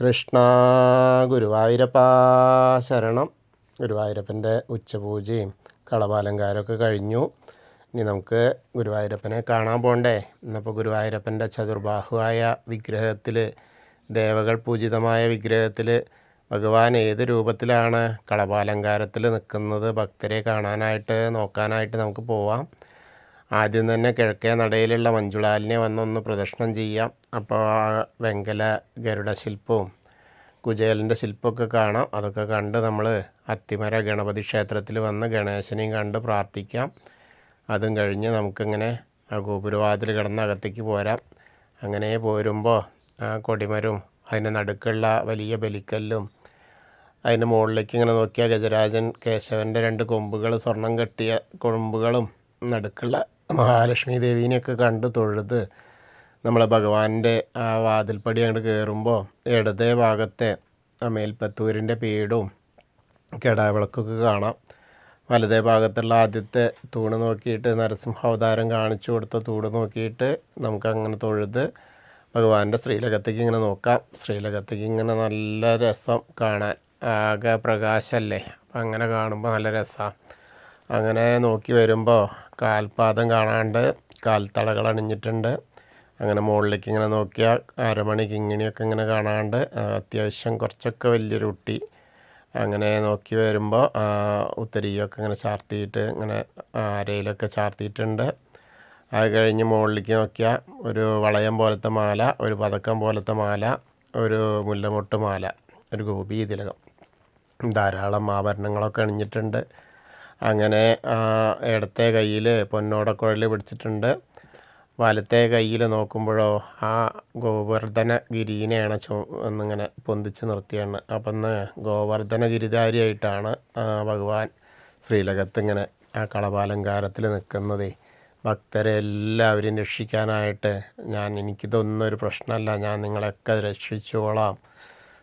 കൃഷ്ണ ഗുരുവായൂരപ്പാ ശരണം. ഗുരുവായൂരപ്പൻ്റെ ഉച്ചപൂജയും കളഭാലങ്കാരമൊക്കെ കഴിഞ്ഞു. ഇനി നമുക്ക് ഗുരുവായൂരപ്പനെ കാണാൻ പോകണ്ടേ. ഇന്നിപ്പോൾ ഗുരുവായൂരപ്പൻ്റെ ചതുർബാഹുവായ വിഗ്രഹത്തിൽ, ദേവകൾ പൂജിതമായ വിഗ്രഹത്തിൽ ഭഗവാൻ ഏത് രൂപത്തിലാണ് കളഭാലങ്കാരത്തിൽ നിൽക്കുന്നത് ഭക്തരെ കാണാനായിട്ട് നോക്കാനായിട്ട് നമുക്ക് പോവാം. ആദ്യം തന്നെ കിഴക്കേ നടയിലുള്ള മഞ്ജുളാലിനെ വന്നൊന്ന് പ്രദക്ഷിണം ചെയ്യാം. അപ്പോൾ ആ വെങ്കല ഗരുഡ ശില്പവും കുചേലൻ്റെ ശില്പമൊക്കെ കാണാം. അതൊക്കെ കണ്ട് നമ്മൾ അത്തിമര ഗണപതി ക്ഷേത്രത്തിൽ വന്ന് ഗണേശനെയും കണ്ട് പ്രാർത്ഥിക്കാം. അതും കഴിഞ്ഞ് നമുക്കിങ്ങനെ ആ ഗോപുരവാതിൽ കിടന്ന് അകത്തേക്ക് പോരാം. അങ്ങനെ പോരുമ്പോൾ ആ കൊടിമരവും അതിൻ്റെ നടുക്കുള്ള വലിയ ബലിക്കല്ലും അതിൻ്റെ മുകളിലേക്ക് ഇങ്ങനെ നോക്കിയാൽ ഗജരാജൻ കേശവൻ്റെ 2 കൊമ്പുകൾ, സ്വർണം കെട്ടിയ കൊമ്പുകളും നടുക്കുള്ള മഹാലക്ഷ്മി ദേവീനെയൊക്കെ കണ്ട് തൊഴുത് നമ്മളെ ഭഗവാന്റെ ആ വാതിൽപ്പടി അങ്ങോട്ട് കയറുമ്പോൾ ഇടതേ ഭാഗത്തെ ആ മേൽപ്പത്തൂരിൻ്റെ പീഠവും കെടാവിളക്കൊക്കെ കാണാം. വലതേ ഭാഗത്തുള്ള ആദ്യത്തെ തൂണ് നോക്കിയിട്ട് നരസിംഹാവതാരം കാണിച്ചു കൊടുത്ത തൂണ് നോക്കിയിട്ട് നമുക്കങ്ങനെ തൊഴുത് ഭഗവാന്റെ ശ്രീലകത്തേക്ക് ഇങ്ങനെ നോക്കാം. ശ്രീലകത്തേക്ക് ഇങ്ങനെ നല്ല രസം കാണാൻ, ആകെ പ്രകാശമല്ലേ. അപ്പം അങ്ങനെ കാണുമ്പോൾ നല്ല രസമാണ്. അങ്ങനെ നോക്കി വരുമ്പോൾ കാൽപാദം കാണാണ്ട് കാൽത്തളകൾ അണിഞ്ഞിട്ടുണ്ട്. അങ്ങനെ മുകളിലേക്ക് ഇങ്ങനെ നോക്കിയാൽ അരമണി കിങ്ങിണിയൊക്കെ ഇങ്ങനെ കാണാണ്ട് അത്യാവശ്യം കുറച്ചൊക്കെ വലിയൊരു കുട്ടി. അങ്ങനെ നോക്കി വരുമ്പോൾ ഉത്തരീയൊക്കെ ഇങ്ങനെ ചാർത്തിയിട്ട് ഇങ്ങനെ അരയിലൊക്കെ ചാർത്തിയിട്ടുണ്ട്. അത് കഴിഞ്ഞ് മുകളിലേക്ക് നോക്കിയാൽ ഒരു വളയം പോലത്തെ മാല, ഒരു പതക്കം പോലത്തെ മാല, ഒരു മുല്ലമൊട്ട് മാല, ഒരു ഗോപി തിലകം, ധാരാളം ആഭരണങ്ങളൊക്കെ അണിഞ്ഞിട്ടുണ്ട്. അങ്ങനെ ഇടത്തെ കയ്യിൽ പൊന്നോടക്കുഴൽ പിടിച്ചിട്ടുണ്ട്. വലത്തെ കയ്യിൽ നോക്കുമ്പോഴോ ആ ഗോവർദ്ധന ഗിരീനെയാണ് എന്നിങ്ങനെ പൊന്തിച്ച് നിർത്തിയാണ്. അപ്പം ഇന്ന് ഗോവർദ്ധന ഗിരിധാരിയായിട്ടാണ് ഭഗവാൻ ശ്രീലകത്ത് ഇങ്ങനെ ആ കളഭാലങ്കാരത്തിൽ നിൽക്കുന്നത്. ഭക്തരെ എല്ലാവരെയും രക്ഷിക്കാനായിട്ട് എനിക്കിതൊന്നും ഒരു പ്രശ്നമല്ല, ഞാൻ നിങ്ങളെയൊക്കെ രക്ഷിച്ചുകൊള്ളാം,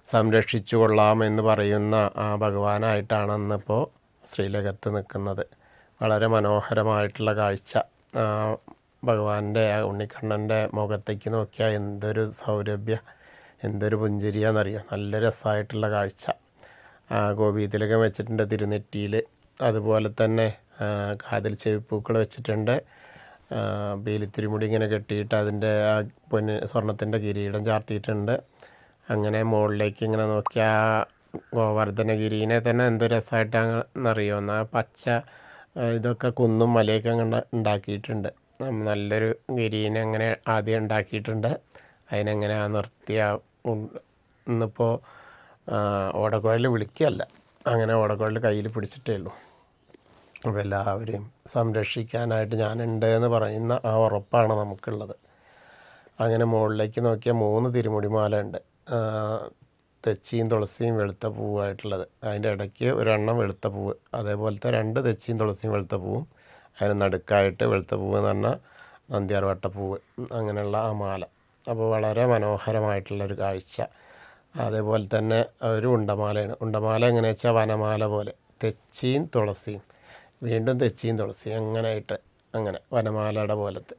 സംരക്ഷിച്ചുകൊള്ളാം എന്ന് പറയുന്ന ആ ഭഗവാനായിട്ടാണ് ഇന്നിപ്പോൾ ശ്രീലകത്ത് നിൽക്കുന്നത്. വളരെ മനോഹരമായിട്ടുള്ള കാഴ്ച. ഭഗവാന്റെ ഉണ്ണിക്കണ്ണൻ്റെ മുഖത്തേക്ക് നോക്കിയാൽ എന്തൊരു സൗരഭ്യം, എന്തൊരു പുഞ്ചിരിയാണെന്നറിയാം. നല്ല രസമായിട്ടുള്ള കാഴ്ച. ഗോപീതിലകം വെച്ചിട്ടുണ്ട് തിരുനെറ്റിയിൽ. അതുപോലെ തന്നെ കാതിൽ ചെവിപ്പൂക്കൾ വെച്ചിട്ടുണ്ട്. ബേലിത്തിരിമുടി ഇങ്ങനെ കെട്ടിയിട്ട് അതിൻ്റെ ആ സ്വർണത്തിൻ്റെ കിരീടം ചാർത്തിയിട്ടുണ്ട്. അങ്ങനെ മുകളിലേക്ക് ഇങ്ങനെ നോക്കിയാൽ ഗോവർദ്ധനഗിരീനെ തന്നെ എന്ത് രസമായിട്ടാണെന്നറിയോ. എന്നാൽ പച്ച ഇതൊക്കെ കുന്നും മലയൊക്കെ ഉണ്ടാക്കിയിട്ടുണ്ട്. നല്ലൊരു ഗിരീനെ അങ്ങനെ ആദ്യം ഉണ്ടാക്കിയിട്ടുണ്ട്. അതിനെങ്ങനെ നിർത്തിയ ഇന്നിപ്പോൾ ഓടക്കുഴൽ വിളിക്കുകയല്ല, അങ്ങനെ ഓടക്കുഴൽ കയ്യിൽ പിടിച്ചിട്ടേ ഉള്ളൂ. അപ്പോൾ എല്ലാവരെയും സംരക്ഷിക്കാനായിട്ട് ഞാനുണ്ട് എന്ന് പറയുന്ന ആ ഉറപ്പാണ് നമുക്കുള്ളത്. അങ്ങനെ മുകളിലേക്ക് നോക്കിയാൽ 3 തിരുമുടിമാല ഉണ്ട്. തെച്ചിയും തുളസിയും വെളുത്ത പൂവായിട്ടുള്ളത്. അതിൻ്റെ ഇടയ്ക്ക് ഒരെണ്ണം വെളുത്ത പൂവ്, അതേപോലത്തെ 2 തെച്ചിയും തുളസിയും വെളുത്ത പൂവും, അതിന് നടുക്കായിട്ട് വെളുത്ത പൂവ് എന്ന് പറഞ്ഞാൽ നന്ദ്യാർ വട്ടപ്പൂവ്, അങ്ങനെയുള്ള ആ മാല. അപ്പോൾ വളരെ മനോഹരമായിട്ടുള്ളൊരു കാഴ്ച. അതേപോലെ തന്നെ ഒരു ഉണ്ടമാലയാണ്. ഉണ്ടമാല എങ്ങനെയാ വെച്ചാൽ വനമാല പോലെ, തെച്ചിയും തുളസിയും വീണ്ടും തെച്ചിയും തുളസിയും അങ്ങനെയായിട്ട്, അങ്ങനെ വനമാലയുടെ പോലത്തെ.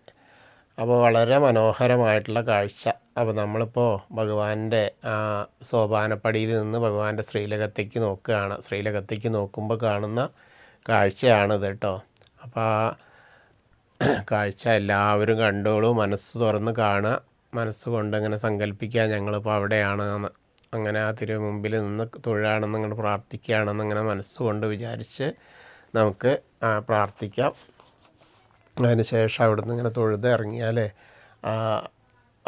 അപ്പോൾ വളരെ മനോഹരമായിട്ടുള്ള കാഴ്ച. അപ്പോൾ നമ്മളിപ്പോൾ ഭഗവാന്റെ സോപാനപ്പടിയിൽ നിന്ന് ഭഗവാന്റെ ശ്രീലകത്തേക്ക് നോക്കുകയാണ്. ശ്രീലകത്തേക്ക് നോക്കുമ്പോൾ കാണുന്ന കാഴ്ചയാണിത് കേട്ടോ. അപ്പോൾ ആ കാഴ്ച എല്ലാവരും കണ്ടോളൂ, മനസ്സ് തുറന്ന് കാണുക, മനസ്സുകൊണ്ട് ഇങ്ങനെ സങ്കല്പിക്കുക ഞങ്ങളിപ്പോൾ അവിടെയാണെന്ന്. അങ്ങനെ ആ മുമ്പിൽ നിന്ന് തൊഴുകയാണെന്ന് ഇങ്ങനെ പ്രാർത്ഥിക്കുകയാണെന്ന് ഇങ്ങനെ മനസ്സുകൊണ്ട് വിചാരിച്ച് നമുക്ക് പ്രാർത്ഥിക്കാം. അതിന് ശേഷം അവിടെ നിന്ന് ഇങ്ങനെ തൊഴുത് ഇറങ്ങിയാൽ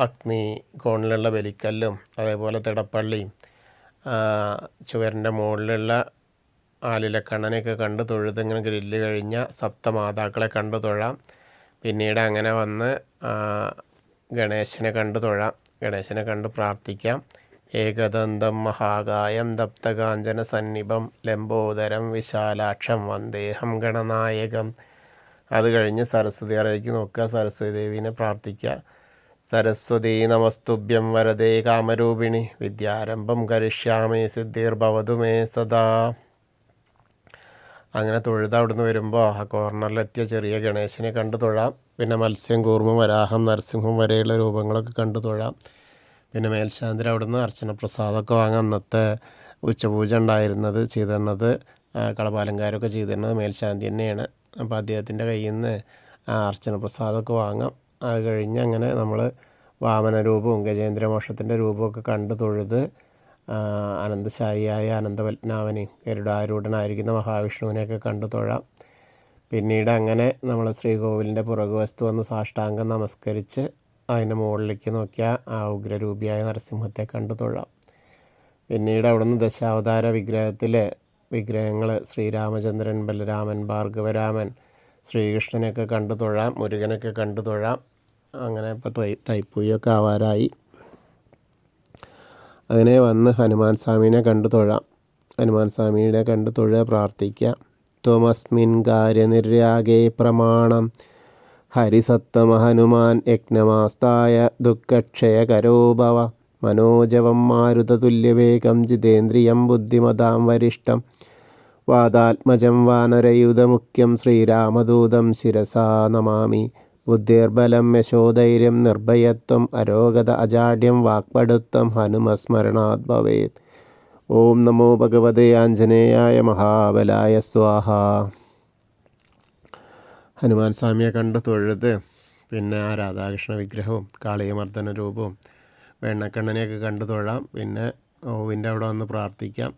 അഗ്നി കോണിലുള്ള ബലിക്കല്ലും അതേപോലെ തിടപ്പള്ളിയും ചുവരിൻ്റെ മുകളിലുള്ള ആലിലക്കണ്ണനെയൊക്കെ കണ്ട് തൊഴുത് ഇങ്ങനെ ഗ്രില്ല് കഴിഞ്ഞ സപ്തമാതാക്കളെ കണ്ടു തൊഴാം. പിന്നീട് അങ്ങനെ വന്ന് ഗണേശനെ കണ്ടു തൊഴാം, ഗണേശനെ കണ്ട് പ്രാർത്ഥിക്കാം. ഏകദന്തം മഹാകായം ദപ്തകാഞ്ചന സന്നിഭം ലംബോദരം വിശാലാക്ഷം വന്ദേഹം ഗണനായകം. അത് കഴിഞ്ഞ് സരസ്വതി അറയ്ക്ക് നോക്കുക, സരസ്വതി ദേവീനെ പ്രാർത്ഥിക്കുക. സരസ്വതീ നമസ്തുഭ്യം വരദേ കാമരൂപിണി വിദ്യാരംഭം കരിഷ്യാമേ സിദ്ധിർഭവതു മേ സദാ. അങ്ങനെ തൊഴുത് അവിടുന്ന് വരുമ്പോൾ ആ കോർണറിലെത്തിയ ചെറിയ ഗണേശനെ കണ്ടു തൊഴാം. പിന്നെ മത്സ്യം, കൂർമ്മം, വരാഹം, നരസിംഹം വരെയുള്ള രൂപങ്ങളൊക്കെ കണ്ടു തൊഴാം. പിന്നെ മേൽശാന്തി അവിടുന്ന് അർച്ചന പ്രസാദമൊക്കെ വാങ്ങാൻ അന്നത്തെ ഉച്ചപൂജ ഉണ്ടായിരുന്നത് ചെയ്തിരുന്നത് കളഭാലങ്കാരമൊക്കെ ചെയ്തിരുന്നത് മേൽശാന്തി തന്നെയാണ്. അപ്പോൾ അദ്ദേഹത്തിൻ്റെ കയ്യിൽ നിന്ന് അർച്ചന പ്രസാദമൊക്കെ വാങ്ങാം. അത് കഴിഞ്ഞ് അങ്ങനെ നമ്മൾ വാമന രൂപവും ഗജേന്ദ്രമോക്ഷത്തിൻ്റെ രൂപമൊക്കെ കണ്ട് തൊഴുത് അനന്തശായിയായ അനന്തപത്മനാഭനെയും ഗരുഡാരൂഢനായിരിക്കുന്ന മഹാവിഷ്ണുവിനെയൊക്കെ കണ്ടു തൊഴാം. പിന്നീട് അങ്ങനെ നമ്മൾ ശ്രീകോവിലിൻ്റെ പുറകുവശത്ത് വന്ന് സാഷ്ടാംഗം നമസ്കരിച്ച് അതിൻ്റെ മുകളിലേക്ക് നോക്കിയാൽ ആ ഉഗ്രരൂപിയായ നരസിംഹത്തെ കണ്ടു തൊഴാം. പിന്നീട് അവിടുന്ന് ദശാവതാര വിഗ്രഹത്തിലെ വിഗ്രഹങ്ങൾ ശ്രീരാമചന്ദ്രൻ, ബലരാമൻ, ഭാർഗവരാമൻ, ശ്രീകൃഷ്ണനെയൊക്കെ കണ്ടു തൊഴാം, മുരുകനൊക്കെ കണ്ടു തൊഴാം. അങ്ങനെ ഇപ്പോൾ തൈപ്പൂയൊക്കെ ആവാറായി. അങ്ങനെ വന്ന് ഹനുമാൻ സ്വാമീനെ കണ്ടു തൊഴാം. ഹനുമാൻ സ്വാമിയുടെ കണ്ടു തൊഴുക, പ്രാർത്ഥിക്കുക. ത്വമസ്മിൻ കാര്യനിര്യാഗേ പ്രമാണം ഹരിസത്തമ ഹനുമാൻ യജ്ഞമാസ്തായ ദുഃഖക്ഷയകരോ ഭവ മനോജവം മാരുതതുല്യവേഗം ജിതേന്ദ്രിയം ബുദ്ധിമതാം വരിഷ്ഠം വാദാത്മജം വാനരയുധമുഖ്യം ശ്രീരാമദൂതം ശിരസാ നമാമി. ബുദ്ധിർബലം യശോധൈര്യം നിർഭയത്വം അരോഗത അജാഡ്യം വാക്പടുത്തം ഹനുമസ്മരണാത് ഭവേത്. ഓം നമോ ഭഗവതേ ആഞ്ജനേയായ മഹാബലായ സ്വാഹ. ഹനുമാൻ സ്വാമിയെ കണ്ട് തൊഴുത് പിന്നെ ആ രാധാകൃഷ്ണ വിഗ്രഹവും കാളിയമർദ്ദന രൂപവും വെണ്ണക്കണ്ണനെയൊക്കെ കണ്ടു തൊഴാം. പിന്നെ ഓവിൻ്റെ അവിടെ വന്ന് പ്രാർത്ഥിക്കാം.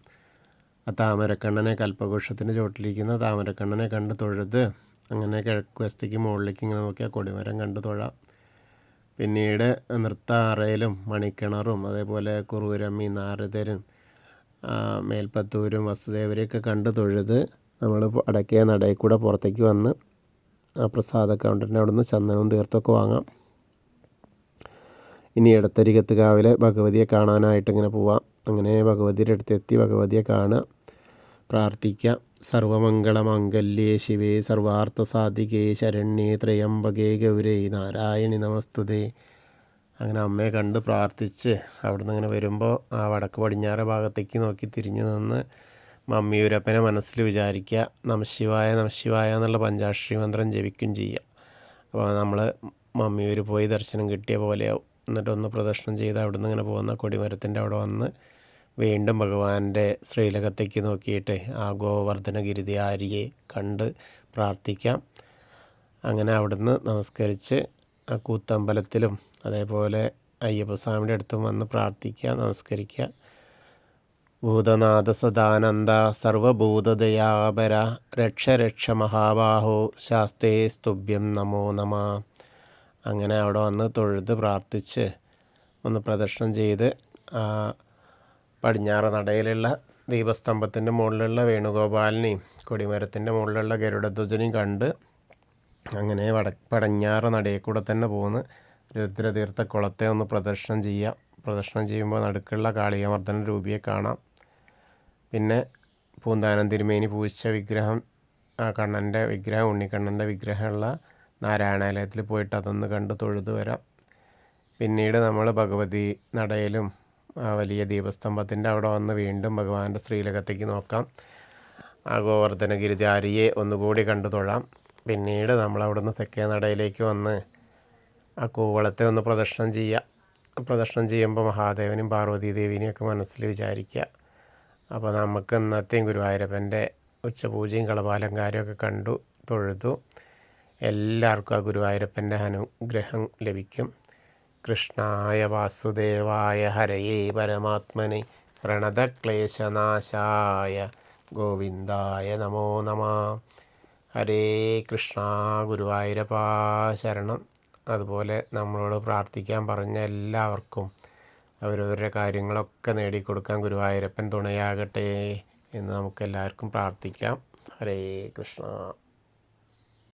ആ താമരക്കണ്ണനെ, കൽപ്പവൃക്ഷത്തിൻ്റെ ചോട്ടിലിരിക്കുന്ന താമരക്കണ്ണനെ കണ്ട് തൊഴുത് അങ്ങനെ കിഴക്ക് വശത്തേക്ക് മുകളിലേക്ക് ഇങ്ങനെ നോക്കിയാൽ കൊടിമരം കണ്ടു തൊഴാം. പിന്നീട് നൃത്താറയിലും മണിക്കിണറും അതേപോലെ കുറൂരമ്മി, നാരദരും മേൽപ്പത്തൂരും വസുദേവരെയൊക്കെ കണ്ട് തൊഴുത് നമ്മൾ അടക്കിയ നടയിൽ കൂടെ പുറത്തേക്ക് വന്ന് ആ പ്രസാദ കൗണ്ടറിൻ്റെ അവിടെ നിന്ന് ചന്ദനവും തീർത്തൊക്കെ വാങ്ങാം. ഇനി ഇടത്തരികത്ത് കാവിലെ ഭഗവതിയെ കാണാനായിട്ട് ഇങ്ങനെ പോവാം. അങ്ങനെ ഭഗവതിയുടെ അടുത്തെത്തി ഭഗവതിയെ കാണുക, പ്രാർത്ഥിക്കാം. സർവമംഗളമംഗല്യേ ശിവേ സർവാർത്ഥസാധികേ ശരണ്യേ ത്രയംബകേ ഗൗരേ നാരായണി നമസ്തുതേ. അങ്ങനെ അമ്മയെ കണ്ട് പ്രാർത്ഥിച്ച് അവിടുന്ന് ഇങ്ങനെ വരുമ്പോൾ ആ വടക്ക് പടിഞ്ഞാറ് ഭാഗത്തേക്ക് നോക്കി തിരിഞ്ഞു നിന്ന് മമ്മിയൂരപ്പനെ മനസ്സിൽ വിചാരിക്കുക. നമശിവായ നമശിവായ എന്നുള്ള പഞ്ചാക്ഷരി മന്ത്രം ജപിക്കും ചെയ്യുക. അപ്പോൾ നമ്മൾ മമ്മിയൂർ പോയി ദർശനം കിട്ടിയ പോലെയാവും. എന്നിട്ടൊന്ന് പ്രദക്ഷിണം ചെയ്ത് അവിടുന്ന് ഇങ്ങനെ പോകുന്ന കൊടിമരത്തിൻ്റെ അവിടെ വന്ന് വീണ്ടും ഭഗവാന്റെ ശ്രീലകത്തേക്ക് നോക്കിയിട്ട് ആ ഗോവർദ്ധന ഗിരിധാരിയെ കണ്ട് പ്രാർത്ഥിക്കാം. അങ്ങനെ അവിടുന്ന് നമസ്കരിച്ച് ആ കൂത്തമ്പലത്തിലും അതേപോലെ അയ്യപ്പസ്വാമിയുടെ അടുത്തും വന്ന് പ്രാർത്ഥിക്കുക, നമസ്കരിക്കുക. ഭൂതനാഥ സദാനന്ദ സർവഭൂതദയാപര രക്ഷ രക്ഷ മഹാബാഹോ ശാസ്തേ സ്തുഭ്യം നമോ നമ. അങ്ങനെ അവിടെ വന്ന് തൊഴുത് പ്രാർത്ഥിച്ച് ഒന്ന് പ്രദക്ഷിണം ചെയ്ത് പടിഞ്ഞാറ് നടയിലുള്ള ദീപസ്തംഭത്തിൻ്റെ മുകളിലുള്ള വേണുഗോപാലിനെയും കൊടിമരത്തിൻ്റെ മുകളിലുള്ള ഗരുഡധ്വജനെയും കണ്ട് അങ്ങനെ പടിഞ്ഞാറ് നടയിൽ കൂടെ തന്നെ പോന്ന് രുദ്രതീർത്ഥ കുളത്തെ ഒന്ന് പ്രദക്ഷിണം ചെയ്യുക. പ്രദക്ഷിണം ചെയ്യുമ്പോൾ നടുക്കുള്ള കാളിയമർദ്ദന രൂപിയെ കാണാം. പിന്നെ പൂന്താനം തിരുമേനി പൂജിച്ച വിഗ്രഹം, ആ കണ്ണൻ്റെ വിഗ്രഹം, ഉണ്ണിക്കണ്ണൻ്റെ വിഗ്രഹമുള്ള നാരായണാലയത്തിൽ പോയിട്ട് അതൊന്ന് കണ്ട് തൊഴുത് വരാം. പിന്നീട് നമ്മൾ ഭഗവതി നടയിലും വലിയ ദീപസ്തംഭത്തിൻ്റെ അവിടെ വന്ന് വീണ്ടും ഭഗവാന്റെ ശ്രീലകത്തേക്ക് നോക്കാം. ആ ഗോവർദ്ധന ഗിരിധാരിയെ ഒന്നുകൂടി കണ്ടു തൊഴാം. പിന്നീട് നമ്മളവിടുന്ന് തെക്കേ നടയിലേക്ക് വന്ന് ആ കൂവളത്തെ ഒന്ന് പ്രദക്ഷിണം ചെയ്യുക. പ്രദക്ഷിണം ചെയ്യുമ്പോൾ മഹാദേവനും പാർവതി ദേവീനെയൊക്കെ മനസ്സിൽ വിചാരിക്കുക. അപ്പോൾ നമുക്ക് ഇന്നത്തെയും ഗുരുവായൂരപ്പൻ്റെ ഉച്ചപൂജയും കളഭാലങ്കാരമൊക്കെ കണ്ടു തൊഴുതു. എല്ലാവർക്കും ആ ഗുരുവായൂരപ്പൻ്റെ അനുഗ്രഹം ലഭിക്കും. കൃഷ്ണായ വാസുദേവായ ഹരയേ പരമാത്മനെ പ്രണതക്ലേശനാശായ ഗോവിന്ദായ നമോ നമ. ഹരേ കൃഷ്ണ. ഗുരുവായൂരപ്പാ ശരണം. അതുപോലെ നമ്മളോട് പ്രാർത്ഥിക്കാൻ പറഞ്ഞ എല്ലാവർക്കും അവരവരുടെ കാര്യങ്ങളൊക്കെ നേടിക്കൊടുക്കാൻ ഗുരുവായൂരപ്പൻ തുണയാകട്ടെ എന്ന് നമുക്കെല്ലാവർക്കും പ്രാർത്ഥിക്കാം. ഹരേ കൃഷ്ണ.